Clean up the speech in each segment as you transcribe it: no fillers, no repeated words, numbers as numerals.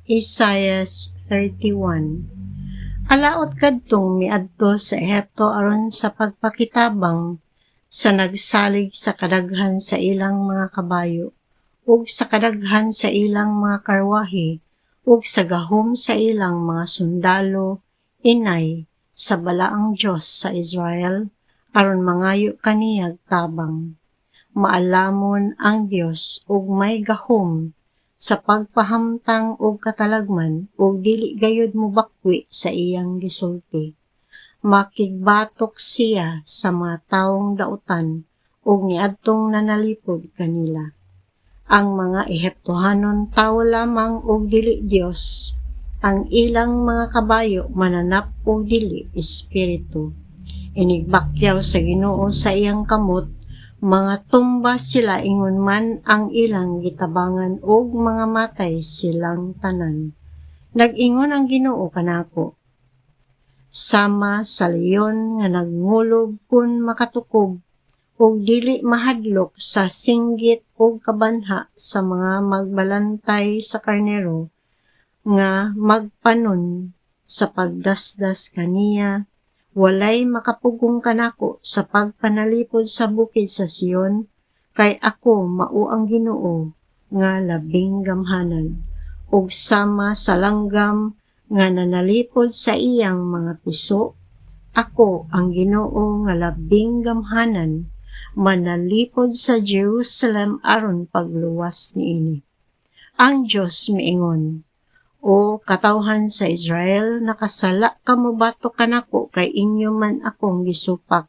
Isaiah 31. Alaot kadtong miadto sa Ehipto aron sa pagpakitabang sa nagsalig sa kadaghan sa ilang mga kabayo, ug sa kadaghan sa ilang mga karwahe, ug sa gahom sa ilang mga sundalo, inay, sa balaang Diyos sa Israel, aron mangayo kaniyag tabang. Maalamon ang Dios ug may gahom sa pagpahamtang og katalagman ug dili gayud mubakwi sa iyang gisulti. Makigbatok siya sa mga tawong dautan ug niadtong nanalipod kanila. Ang mga Ehiptohanon tawo lamang ug dili Dios. Ang ilang mga kabayo mananap ug dili espiritu. Inigbakyaw sa Ginoo sa iyang kamot, mga tumba sila ingon man ang ilang gitabangan ug mga matay silang tanan. Nag-ingon ang Ginoo kanako, sama sa leyon nga nagngulog kun makatukob, ug dili mahadlok sa singgit ug kabanha sa mga magbalantay sa karnero, nga magpanon sa pagdasdas kaniya, walay makapugong kanako sa pagpanalipod sa bukid sa Sion, kay ako mao ang Ginoo nga labing gamhanan, ug sama sa langgam nga nanalipod sa iyang mga piso, ako ang Ginoo nga labing gamhanan, manalipod sa Jerusalem aron pagluwas niini. Ang Dios miingon, O katawhan sa Israel, nakasala ka mo bato kanako kay inyo man akong gisupak.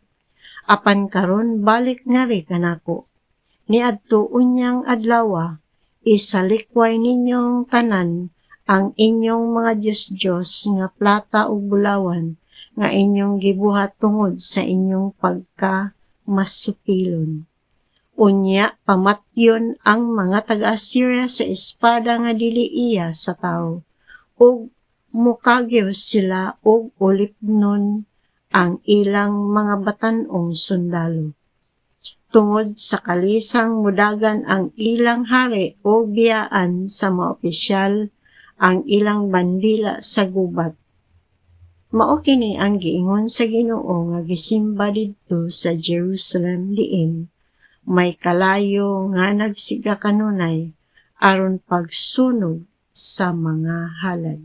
Apan karon balik ngari kanako. Niadto unyang adlaw, isalikway ninyong tanan ang inyong mga Diyos nga plata ug bulawan nga inyong gibuhat tungod sa inyong pagkamasupilon. Unya pamatyon ang mga taga-Assyria sa espada nga dili iya sa tao, ug mukagyo sila og ulipnon ang ilang mga batan-ong sundalo. Tungod sa kalisang mudagan ang ilang hari o biyaan sa mga opisyal, ang ilang bandila sa gubat. Mao kini ang giingon sa Ginoo nga gisimba didto sa Jerusalem diin, may kalayo nga nagsiga kanunay aron pagsunog sa mga halad.